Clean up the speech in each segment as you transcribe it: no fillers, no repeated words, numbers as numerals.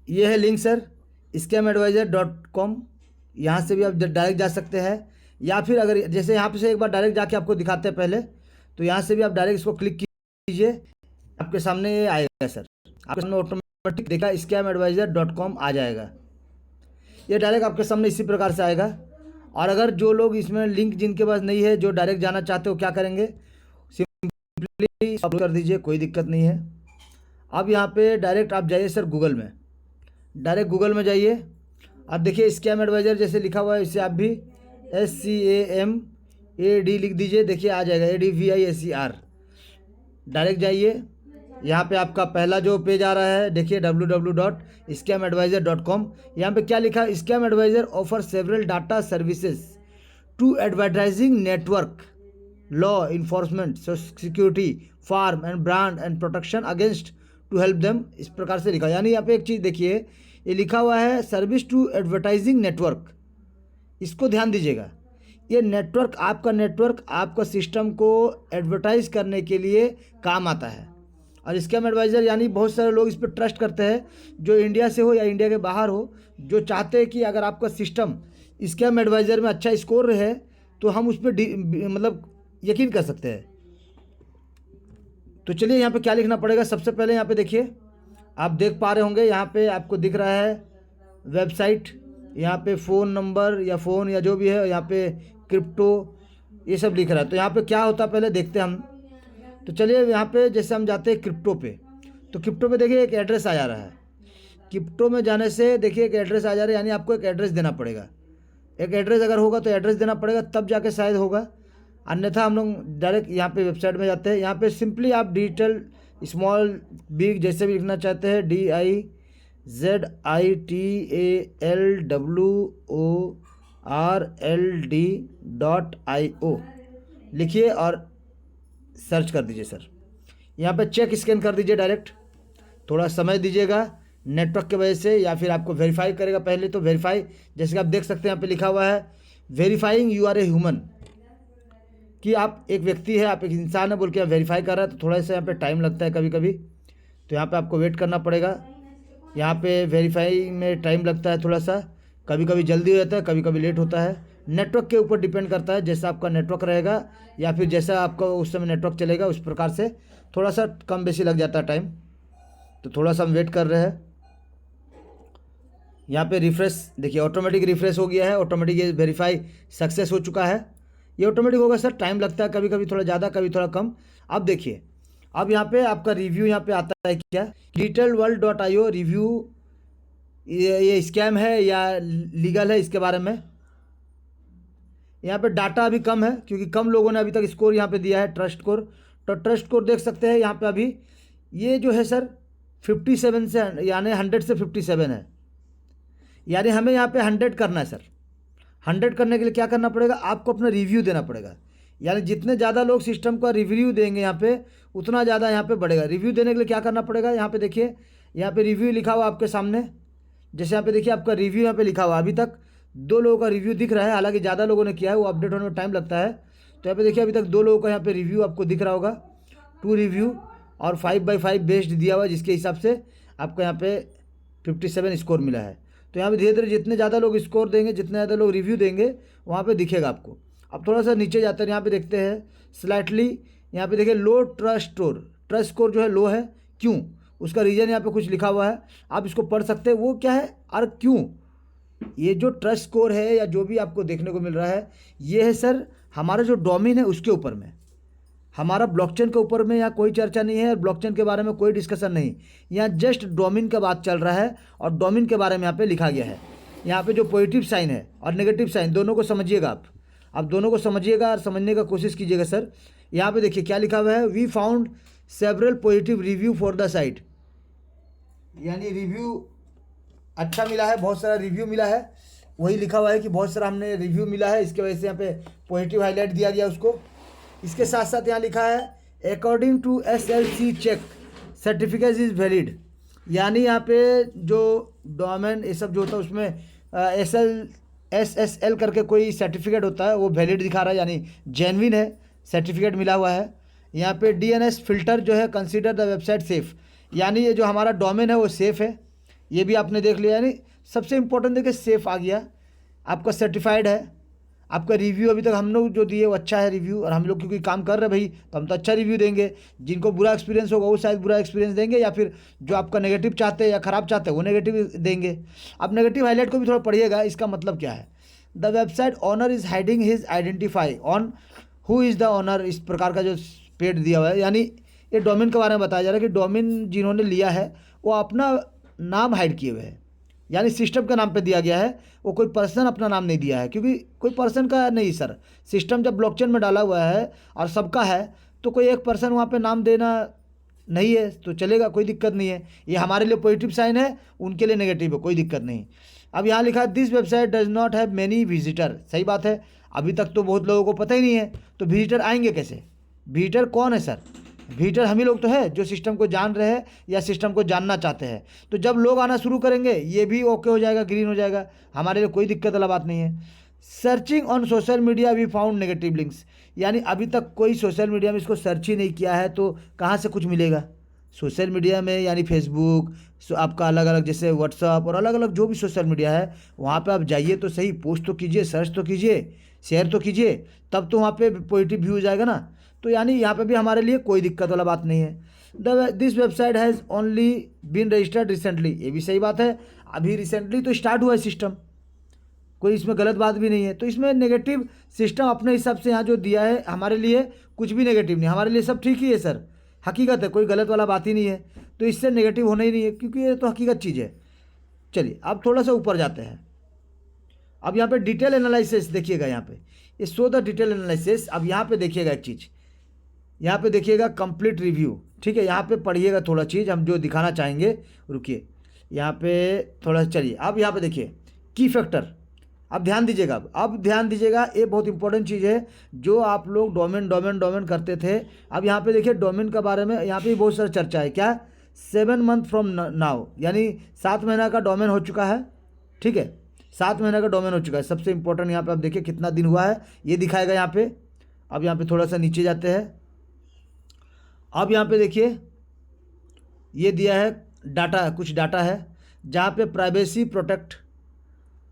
ये है link sir, scam-advisor.com। यहाँ से भी आप डायरेक्ट जा सकते हैं, या फिर अगर जैसे यहाँ पे से एक बार डायरेक्ट जाके आपको दिखाते हैं पहले, तो यहाँ से भी आप डायरेक्ट इसको क्लिक कीजिए, आपके सामने ये आएगा सर, आपके सामने ऑटोमेटिक देखा scam-advisor.com आ जाएगा। ये डायरेक्ट आपके सामने इसी प्रकार से आएगा। और अगर जो लोग इसमें लिंक जिनके पास नहीं है, जो डायरेक्ट जाना चाहते हो, क्या करेंगे, सिंपली कर दीजिए, कोई दिक्कत नहीं है। अब यहाँ पे डायरेक्ट आप जाइए सर गूगल में, डायरेक्ट गूगल में जाइए। अब देखिए स्कैम एडवाइज़र जैसे लिखा हुआ है, इससे आप भी SCAMAD लिख दीजिए, देखिए आ जाएगा ADVISER। डायरेक्ट जाइए, यहाँ पे आपका पहला जो पेज आ रहा है, देखिए www.scamadvisor.com। यहाँ पे क्या लिखा है, scam adviser offer several data services to advertising network, law enforcement, security, farm and brand and protection against to help them. इस प्रकार से लिखा, यानी यहाँ पे एक चीज़ देखिए, ये लिखा हुआ है सर्विस टू एडवर्टाइजिंग नेटवर्क, इसको ध्यान दीजिएगा। ये नेटवर्क, आपका सिस्टम को एडवर्टाइज करने के लिए काम आता है। और स्कैम एडवाइज़र यानी बहुत सारे लोग इस पर ट्रस्ट करते हैं, जो इंडिया से हो या इंडिया के बाहर हो, जो चाहते हैं कि अगर आपका सिस्टम स्कैम एडवाइज़र में अच्छा स्कोर रहे तो हम उस पर मतलब यकीन कर सकते हैं। तो चलिए यहाँ पे क्या लिखना पड़ेगा, सबसे पहले यहाँ पे देखिए, आप देख पा रहे होंगे यहाँ पे आपको दिख रहा है वेबसाइट, यहाँ पे फ़ोन नंबर या फ़ोन या जो भी है, यहाँ पे क्रिप्टो, ये सब लिख रहा है। तो यहाँ पे क्या होता है पहले देखते हैं हम। तो चलिए यहाँ पे जैसे हम जाते हैं क्रिप्टो पे, तो क्रिप्टो पे देखिए एक एड्रेस आ जा रहा है। क्रिप्टो में जाने से देखिए एक एड्रेस आ जा रहा है, यानी आपको एक एड्रेस देना पड़ेगा। एक एड्रेस अगर होगा तो एड्रेस देना पड़ेगा, तब जाके शायद होगा, अन्यथा हम लोग डायरेक्ट यहाँ पे वेबसाइट में जाते हैं। यहाँ पे सिंपली आप डिजिटल स्मॉल बिग जैसे भी लिखना चाहते हैं, DIZITALWORLD.IO लिखिए और सर्च कर दीजिए सर। यहाँ पे चेक स्कैन कर दीजिए डायरेक्ट, थोड़ा समय दीजिएगा नेटवर्क की वजह से, या फिर आपको वेरीफाई करेगा पहले। तो वेरीफाई, जैसे कि आप देख सकते हैं यहाँ पे लिखा हुआ है verifying you are a human, कि आप एक व्यक्ति है, आप एक इंसान है बोल के वेरीफाई कर रहा है। तो थोड़ा सा यहाँ पे टाइम लगता है कभी कभी, तो यहाँ पे आपको वेट करना पड़ेगा। यहाँ पे वेरीफाई में टाइम लगता है थोड़ा सा, कभी कभी जल्दी हो जाता है, कभी कभी लेट होता है। नेटवर्क के ऊपर डिपेंड करता है, जैसा आपका नेटवर्क रहेगा या फिर जैसा आपका उस समय नेटवर्क चलेगा, उस प्रकार से थोड़ा सा कम बेसी लग जाता है टाइम। तो थोड़ा सा हम वेट कर रहे हैं। यहाँ पे रिफ्रेश देखिए, ऑटोमेटिक रिफ्रेश हो गया है, ऑटोमेटिक ये वेरीफाई सक्सेस हो चुका है। ये ऑटोमेटिक होगा सर, टाइम लगता है कभी कभी थोड़ा ज़्यादा, कभी थोड़ा कम। अब देखिए, अब यहाँ पे आपका रिव्यू यहाँ पे आता है क्या, डिजिटलवर्ल्ड.io रिव्यू, ये स्कैम है या लीगल है, इसके बारे में। यहाँ पे डाटा अभी कम है, क्योंकि कम लोगों ने अभी तक स्कोर यहाँ पे दिया है, ट्रस्ट स्कोर। तो ट्रस्ट स्कोर देख सकते हैं यहाँ पे अभी ये जो है सर 57 से, यानी 100 से 57 है। यानी हमें यहाँ पे 100 करना है सर। 100 करने के लिए क्या करना पड़ेगा, आपको अपना रिव्यू देना पड़ेगा। यानी जितने ज़्यादा लोग सिस्टम का रिव्यू देंगे यहाँ पे, उतना ज़्यादा यहाँ पे बढ़ेगा। रिव्यू देने के लिए क्या करना पड़ेगा, यहाँ पे देखिए, यहाँ पे रिव्यू लिखा हुआ आपके सामने। जैसे यहाँ पे देखिए आपका रिव्यू यहाँ पे लिखा हुआ, अभी तक 2 लोगों का रिव्यू दिख रहा है, हालांकि ज़्यादा लोगों ने किया है, वो अपडेट होने में टाइम लगता है। तो यहाँ पे देखिए अभी तक 2 लोगों का यहाँ पे रिव्यू आपको दिख रहा होगा, 2 रिव्यू, और 5/5 बेस्ड दिया हुआ है, जिसके हिसाब से आपको यहाँ पे 57 स्कोर मिला है। तो यहाँ पे धीरे धीरे जितने ज़्यादा लोग स्कोर देंगे, जितने ज़्यादा लोग रिव्यू देंगे, वहाँ पे दिखेगा आपको। अब थोड़ा सा नीचे जाते हैं, यहाँ पे देखते हैं स्लाइटली, यहाँ पे देखिए लो ट्रस्ट स्कोर, ट्रस्ट स्कोर जो है लो है, क्यों, उसका रीज़न यहाँ पे कुछ लिखा हुआ है, आप इसको पढ़ सकते हैं। वो क्या है और क्यों, ये जो ट्रस्ट स्कोर है या जो भी आपको देखने को मिल रहा है, ये है सर हमारा जो डोमेन है उसके ऊपर में, हमारा ब्लॉकचेन के ऊपर में यहाँ कोई चर्चा नहीं है, ब्लॉकचेन के बारे में कोई डिस्कशन नहीं, यहाँ जस्ट डोमेन का बात चल रहा है, और डोमेन के बारे में यहाँ पे लिखा गया है। यहाँ पे जो पॉजिटिव साइन है और नेगेटिव साइन, दोनों को समझिएगा आप दोनों को समझिएगा और समझने का कोशिश कीजिएगा सर। यहाँ पे देखिए क्या लिखा हुआ है, we found several positive review for the site, यानी रिव्यू अच्छा मिला है, बहुत सारा रिव्यू मिला है, वही लिखा हुआ है कि बहुत सारा हमने रिव्यू मिला है, इसके वजह से यहाँ पे पॉजिटिव हाईलाइट दिया गया उसको। इसके साथ साथ यहाँ लिखा है according to SLC check certificate is valid, यानी यहाँ पे जो डोमेन ये सब जो होता है उसमें SSL करके कोई सर्टिफिकेट होता है, वो वैलिड दिखा रहा है, यानी जेन्युइन है, सर्टिफिकेट मिला हुआ है। यहाँ पे DNS फिल्टर जो है कंसीडर द वेबसाइट सेफ़, यानी ये जो हमारा डोमेन है वो सेफ़ है, ये भी आपने देख लिया। यानी सबसे इम्पोर्टेंट देखिए सेफ आ गया, आपका सर्टिफाइड है, आपका रिव्यू अभी तक हम लोग जो दिए वो अच्छा है रिव्यू, और हम लोग क्योंकि काम कर रहे हैं भाई तो हम तो अच्छा रिव्यू देंगे। जिनको बुरा एक्सपीरियंस होगा वो शायद बुरा एक्सपीरियंस देंगे, या फिर जो आपका नेगेटिव चाहते हैं या ख़राब चाहते हैं वो नेगेटिव देंगे। अब नेगेटिव हाईलाइट को भी थोड़ा पढ़िएगा, इसका मतलब क्या है। The website owner is hiding his identify on who is the owner, इस प्रकार का जो पेड दिया हुआ है। यानी ये डोमेन के बारे में बताया जा रहा है कि डोमेन जिन्होंने लिया है वो अपना नाम हाइड किए हुए हैं, यानी सिस्टम के नाम पे दिया गया है, वो कोई पर्सन अपना नाम नहीं दिया है, क्योंकि कोई पर्सन का नहीं सर। सिस्टम जब ब्लॉकचेन में डाला हुआ है और सबका है तो कोई एक पर्सन वहाँ पे नाम देना नहीं है तो चलेगा, कोई दिक्कत नहीं है। ये हमारे लिए पॉजिटिव साइन है, उनके लिए नेगेटिव है, कोई दिक्कत नहीं। अब यहाँ लिखा है this website does not have many visitor, सही बात है, अभी तक तो बहुत लोगों को पता ही नहीं है, तो विजिटर आएंगे कैसे। विजिटर कौन है सर, विजिटर हम ही लोग तो है जो सिस्टम को जान रहे हैं या सिस्टम को जानना चाहते हैं। तो जब लोग आना शुरू करेंगे ये भी ओके हो जाएगा, ग्रीन हो जाएगा, हमारे लिए कोई दिक्कत वाला बात नहीं है। Searching on social media we found negative links, यानी अभी तक कोई सोशल मीडिया में इसको सर्च ही नहीं किया है तो कहाँ से कुछ मिलेगा सोशल मीडिया में। यानी फेसबुक आपका अलग अलग जैसे व्हाट्सअप और अलग अलग जो भी सोशल मीडिया है वहाँ पे आप जाइए तो सही, पोस्ट तो कीजिए, सर्च तो कीजिए, शेयर तो कीजिए, तब तो वहाँ पे पॉजिटिव व्यू जाएगा ना। तो यानी यहाँ पे भी हमारे लिए कोई दिक्कत वाला बात नहीं है। This website has only been registered recently, ये भी सही बात है, अभी रिसेंटली तो स्टार्ट हुआ है सिस्टम, कोई इसमें गलत बात भी नहीं है। तो इसमें नेगेटिव सिस्टम अपने हिसाब से यहाँ जो दिया है हमारे लिए कुछ भी नेगेटिव नहीं, हमारे लिए सब ठीक ही है सर, हकीकत है, कोई गलत वाला बात ही नहीं है, तो इससे नेगेटिव होना ही नहीं है क्योंकि ये तो हकीकत चीज़ है। चलिए अब थोड़ा सा ऊपर जाते हैं। अब यहाँ पे डिटेल एनालिसिस देखिएगा, यहाँ पे ये शो द डिटेल एनालिसिस। अब यहाँ पे देखिएगा एक चीज़, यहाँ पे देखिएगा कंप्लीट रिव्यू, ठीक है, यहाँ पे पढ़िएगा थोड़ा चीज़ हम जो दिखाना चाहेंगे। रुकिए यहाँ पे थोड़ा, चलिए अब यहाँ पे देखिए की फैक्टर, अब ध्यान दीजिएगा, अब ध्यान दीजिएगा, ये बहुत इंपॉर्टेंट चीज़ है जो आप लोग डोमेन डोमेन डोमेन करते थे। अब यहाँ पे देखिए डोमेन के बारे में यहाँ पे भी बहुत सारा चर्चा है, क्या 7 मंथ फ्रॉम नाउ, यानी 7 महीना का डोमेन हो चुका है, ठीक है, 7 महीना का डोमेन हो चुका है। सबसे इंपॉर्टेंट यहाँ पे आप देखिए कितना दिन हुआ है ये दिखाएगा यहाँ पे। अब यहाँ पे थोड़ा सा नीचे जाते हैं, अब यहाँ पे देखिए ये दिया है डाटा, कुछ डाटा है जहाँ पे प्राइवेसी प्रोटेक्ट,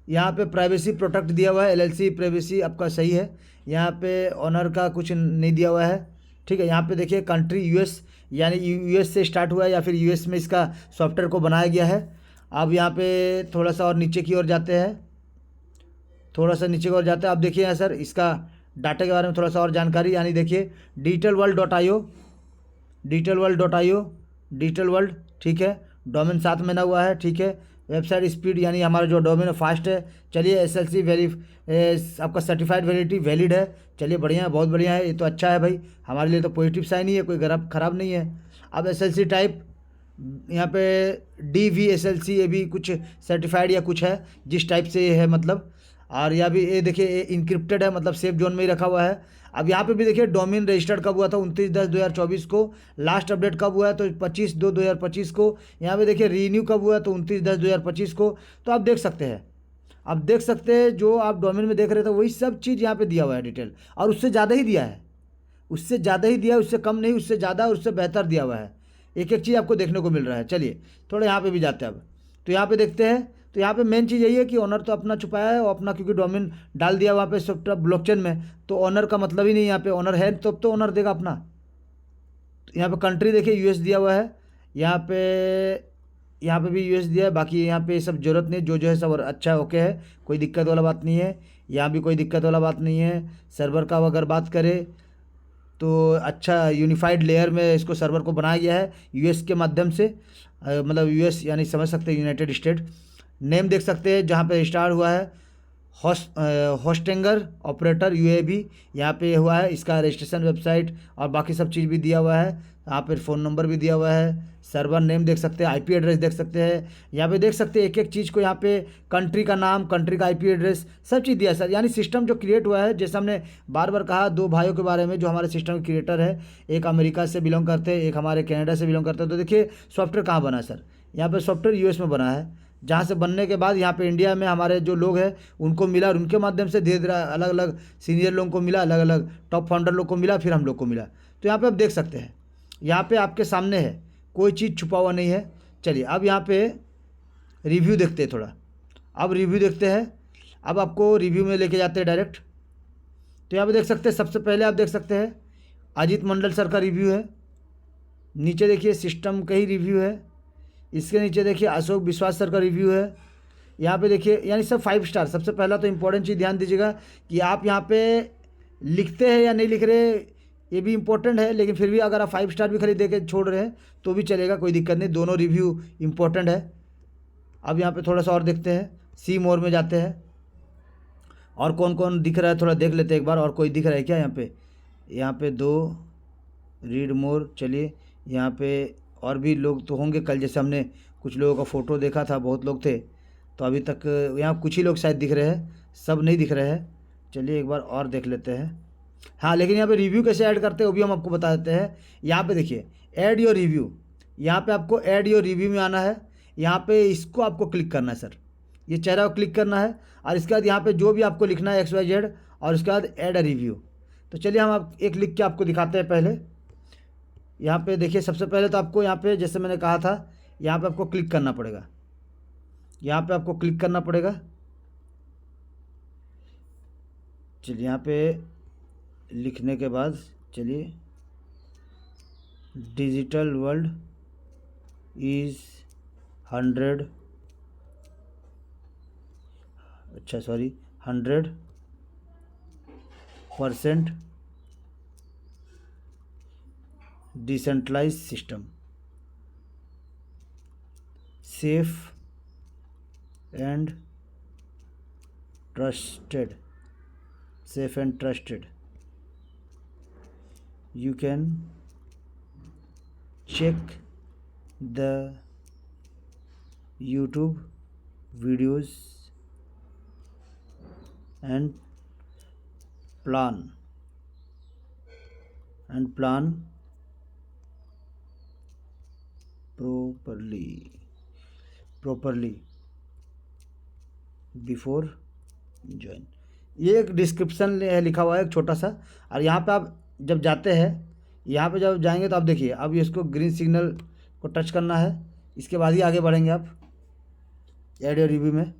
यहाँ पे प्राइवेसी प्रोटेक्ट दिया हुआ है, एलएलसी प्राइवेसी आपका सही है, यहाँ पे ऑनर का कुछ नहीं दिया हुआ है, ठीक है। यहाँ पे देखिए कंट्री यूएस, यानी यूएस से स्टार्ट हुआ है या फिर यूएस में इसका सॉफ्टवेयर को बनाया गया है। अब यहाँ पे थोड़ा सा और नीचे की ओर जाते हैं, थोड़ा सा नीचे की ओर जाते हैं। अब देखिए यहाँ सर इसका डाटा के बारे में थोड़ा सा और जानकारी, यानी देखिए digitalworld.io, digitalworld, ठीक है, डोमेन 7 महीना हुआ है, ठीक है। वेबसाइट स्पीड, यानी हमारा जो डोमेन फास्ट है। चलिए एसएलसी आपका सर्टिफाइड वैलिडिटी वैलिड है, चलिए बढ़िया है, बहुत बढ़िया है, ये तो अच्छा है भाई, हमारे लिए तो पॉजिटिव साइन ही है, कोई खराब नहीं है। अब एसएलसी टाइप यहाँ पे DVSLC, ये भी कुछ सर्टिफाइड या कुछ है जिस टाइप से ये है मतलब, और यह भी ये देखिए ये इनक्रिप्टेड है, मतलब सेफ जोन में ही रखा हुआ है। अब यहाँ पे भी देखिए डोमेन रजिस्टर्ड कब हुआ था, 29/10/2024 को, लास्ट अपडेट कब हुआ है तो 25/2/2025 को। यहाँ पे देखिए रीन्यू कब हुआ है तो 29/10/2025 को। तो आप देख सकते हैं, आप देख सकते हैं जो आप डोमेन में देख रहे थे वही सब चीज़ यहाँ पे दिया हुआ है डिटेल, और उससे ज़्यादा ही दिया है, उससे ज़्यादा ही दिया है, उससे कम नहीं, उससे ज़्यादा और उससे बेहतर दिया हुआ है, एक एक चीज़ आपको देखने को मिल रहा है। चलिए थोड़ा यहाँ पे भी जाते हैं अब, तो यहाँ पे देखते हैं, तो यहाँ पे मेन चीज़ यही है कि ऑनर तो अपना छुपाया है, और अपना क्योंकि डोमेन डाल दिया वहाँ पे सॉफ्टवेयर ब्लॉकचेन में, तो ऑनर का मतलब ही नहीं, यहाँ पे ऑनर है तब तो ऑनर देगा अपना। तो यहाँ पे कंट्री देखिए यूएस दिया हुआ है, यहाँ पे भी यूएस दिया है, बाकी यहाँ पे सब जरूरत नहीं, जो है सब अच्छा है, ओके है, कोई दिक्कत वाला बात नहीं है, यहाँ भी कोई दिक्कत वाला बात नहीं है। सर्वर का अगर बात करें तो अच्छा यूनिफाइड लेयर में इसको सर्वर को बनाया गया है यूएस के माध्यम से, मतलब यूएस यानी समझ सकते हैं यूनाइटेड स्टेट। नेम देख सकते हैं जहाँ पे स्टार्ट हुआ है होस्टिंगर ऑपरेटर UAV, यहाँ पे हुआ है, इसका रजिस्ट्रेशन वेबसाइट और बाकी सब चीज़ भी दिया हुआ है, यहाँ पर फ़ोन नंबर भी दिया हुआ है, सर्वर नेम देख सकते हैं, IP एड्रेस देख सकते हैं, यहाँ पे देख सकते हैं एक एक चीज़ को, यहाँ पे कंट्री का नाम, कंट्री का IP एड्रेस, सब चीज़ दिया है सर। यानी सिस्टम जो क्रिएट हुआ है, जैसे हमने बार बार कहा 2 भाइयों के बारे में जो हमारे सिस्टम के क्रिएटर है, एक अमेरिका से बिलोंग करते हैं, एक हमारे कनाडा से बिलोंग करते हैं। तो देखिए सॉफ्टवेयर कहाँ बना है सर, यहाँ पर सॉफ्टवेयर US में बना है, जहाँ से बनने के बाद यहाँ पे इंडिया में हमारे जो लोग हैं उनको मिला, और उनके माध्यम से धीरे धीरे अलग अलग सीनियर लोगों को मिला, अलग अलग टॉप फाउंडर लोग को मिला, फिर हम लोग को मिला। तो यहाँ पे आप देख सकते हैं, यहाँ पे आपके सामने है, कोई चीज़ छुपा हुआ नहीं है। चलिए अब यहाँ पे रिव्यू देखते हैं थोड़ा। अब रिव्यू देखते हैं, अब आपको रिव्यू में लेके जाते हैं डायरेक्ट। तो यहाँ पे देख सकते हैं, सबसे पहले आप देख सकते हैं अजीत मंडल सर का रिव्यू है। नीचे देखिए सिस्टम का ही रिव्यू है। इसके नीचे देखिए अशोक विश्वास सर का रिव्यू है। यहाँ पे देखिए यानी सब 5 स्टार। सबसे पहला तो इम्पोर्टेंट चीज़ ध्यान दीजिएगा कि आप यहाँ पे लिखते हैं या नहीं लिख रहे, ये भी इम्पोर्टेंट है। लेकिन फिर भी अगर आप 5 स्टार भी खाली दे के छोड़ रहे हैं तो भी चलेगा, कोई दिक्कत नहीं, दोनों रिव्यू इम्पोर्टेंट है। अब यहाँ पे थोड़ा सा और देखते हैं, सी मोर में जाते हैं और कौन कौन दिख रहा है थोड़ा देख लेते हैं एक बार। और कोई दिख रहा है क्या यहाँ पे 2 रीड मोर। चलिए यहाँ पे और भी लोग तो होंगे, कल जैसे हमने कुछ लोगों का फ़ोटो देखा था, बहुत लोग थे, तो अभी तक यहाँ कुछ ही लोग शायद दिख रहे हैं, सब नहीं दिख रहे हैं। चलिए एक बार और देख लेते हैं। हाँ, लेकिन यहाँ पे रिव्यू कैसे ऐड करते हैं वो भी हम आपको बता देते हैं। यहाँ पे देखिए ऐड योर रिव्यू, यहाँ पे आपको ऐड योर रिव्यू में आना है। यहाँ पे इसको आपको क्लिक करना है सर, ये चेहरा को क्लिक करना है और इसके बाद यहाँ पे जो भी आपको लिखना है XYZ और उसके बाद ऐड अ रिव्यू। तो चलिए हम आप एक लिख के आपको दिखाते हैं। पहले यहाँ पे देखिए, सबसे पहले तो आपको यहाँ पे जैसे मैंने कहा था, यहाँ पे आपको क्लिक करना पड़ेगा, यहाँ पे आपको क्लिक करना पड़ेगा। चलिए यहाँ पे लिखने के बाद चलिए, digital world is 100 100% decentralize system, safe and trusted, you can check the YouTube videos and plan properly before join। ये एक डिस्क्रिप्शन लिखा हुआ है एक छोटा सा। और यहाँ पे आप जब जाते हैं, यहाँ पे जब जाएंगे तो आप देखिए, अब इसको ग्रीन सिग्नल को टच करना है, इसके बाद ही आगे बढ़ेंगे आप ऐड योर रिव्यू में।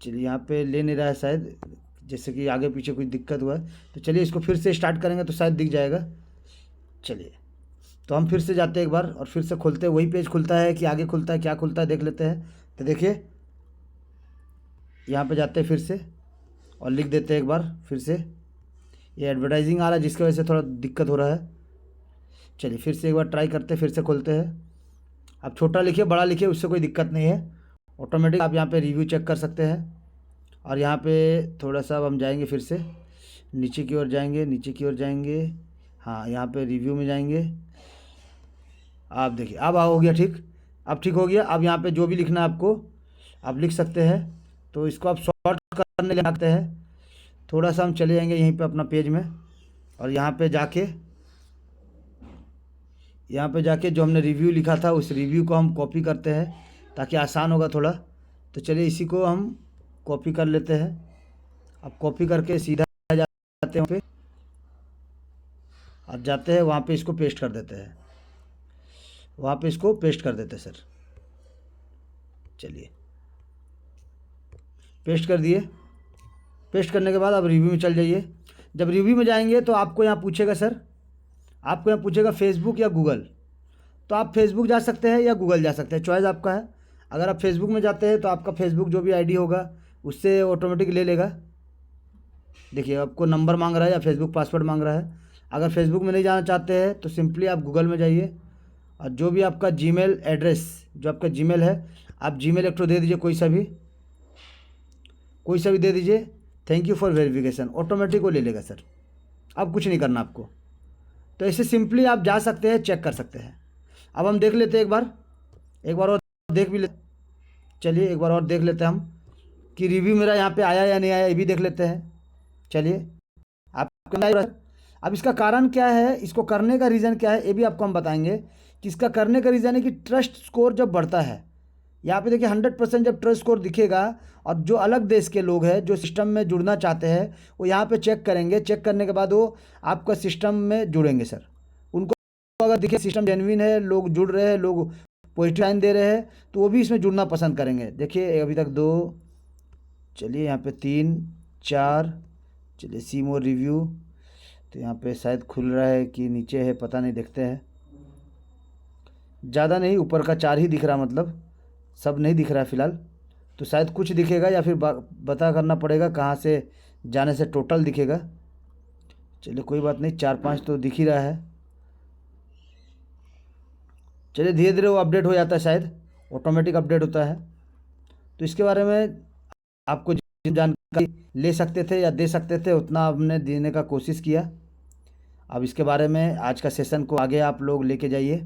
चलिए यहाँ पे ले नहीं रहा है शायद, जैसे कि आगे पीछे कुछ दिक्कत हुआ है, तो चलिए इसको फिर से स्टार्ट करेंगे तो शायद दिख जाएगा। चलिए तो हम फिर से जाते हैं एक बार और फिर से खोलते हैं, वही पेज खुलता है कि आगे खुलता है, क्या खुलता है देख लेते हैं। तो देखिए यहाँ पे जाते हैं फिर से और लिख देते हैं एक बार फिर से। ये एडवर्टाइजिंग आ रहा है जिसकी वजह से थोड़ा दिक्कत हो रहा है। चलिए फिर से एक बार ट्राई करते हैं, फिर से खोलते हैं। आप छोटा लिखिए बड़ा लिखिए, उससे कोई दिक्कत नहीं है, ऑटोमेटिक आप यहाँ पे रिव्यू चेक कर सकते हैं। और यहाँ पे थोड़ा सा अब हम जाएंगे फिर से नीचे की ओर जाएंगे, हाँ यहाँ पे रिव्यू में जाएंगे। आप देखिए अब हो गया ठीक, अब ठीक हो गया। अब यहाँ पे जो भी लिखना है आपको आप लिख सकते हैं। तो इसको आप शॉर्ट करने लगते हैं, थोड़ा सा हम चले जाएंगे यहीं पे अपना पेज में और यहाँ पे जाके जो हमने रिव्यू लिखा था उस रिव्यू को हम कॉपी करते हैं ताकि आसान होगा थोड़ा। तो चलिए इसी को हम कॉपी कर लेते हैं। अब कॉपी करके सीधा जाते हैं वहाँ पे और जाते हैं वहाँ पे इसको पेस्ट कर देते हैं, सर। चलिए पेस्ट कर दिए। पेस्ट करने के बाद अब रिव्यू में चल जाइए। जब रिव्यू में जाएंगे तो आपको यहाँ पूछेगा सर, आपको यहाँ पूछेगा फेसबुक या गूगल। तो आप फेसबुक जा सकते हैं या गूगल जा सकते हैं, चॉइस आपका है। अगर आप फेसबुक में जाते हैं तो आपका फेसबुक जो भी आईडी होगा उससे ऑटोमेटिक ले लेगा। देखिए आपको नंबर मांग रहा है या फेसबुक पासवर्ड मांग रहा है। अगर फेसबुक में नहीं जाना चाहते हैं तो सिंपली आप गूगल में जाइए और जो भी आपका जीमेल एड्रेस, जो आपका जीमेल है, आप जीमेल एक ठो दे दीजिए, कोई सा भी दे दीजिए। Thank you for verification, automatic वो ले लेगा सर, अब कुछ नहीं करना आपको। तो ऐसे सिंपली आप जा सकते हैं, चेक कर सकते हैं। अब हम देख लेते हैं एक बार और देख भी लेते। चलिए एक बार और देख लेते हैं हम कि रिव्यू मेरा यहाँ पे आया या नहीं आया, ये भी देख लेते हैं। चलिए आपको अब इसका कारण क्या है, इसको करने का रीज़न क्या है, ये भी आपको हम बताएंगे कि इसका करने का रीज़न है कि ट्रस्ट स्कोर जब बढ़ता है, यहाँ पे देखिए 100% जब ट्रस्ट स्कोर दिखेगा और जो अलग देश के लोग हैं जो सिस्टम में जुड़ना चाहते हैं वो यहाँ पे चेक करेंगे। चेक करने के बाद वो आपका सिस्टम में जुड़ेंगे सर। उनको अगर देखिए सिस्टम जेन्युइन है, लोग जुड़ रहे हैं, लोग पॉजिटिव साइन दे रहे हैं, तो वो भी इसमें जुड़ना पसंद करेंगे। देखिए अभी तक 2, चलिए यहाँ पे 3, 4, चलिए सी मोर रिव्यू, तो यहाँ पे शायद खुल रहा है कि नीचे है, पता नहीं, देखते हैं। ज़्यादा नहीं, ऊपर का 4 ही दिख रहा, मतलब सब नहीं दिख रहा है फ़िलहाल। तो शायद कुछ दिखेगा या फिर पता करना पड़ेगा कहाँ से जाने से टोटल दिखेगा। चलिए कोई बात नहीं, 4-5 तो दिख ही रहा है। चलिए धीरे धीरे वो अपडेट हो जाता है, शायद ऑटोमेटिक अपडेट होता है। तो इसके बारे में आपको जितनी जानकारी ले सकते थे या दे सकते थे उतना हमने देने का कोशिश किया। अब इसके बारे में आज का सेशन को आगे आप लोग लेके जाइए।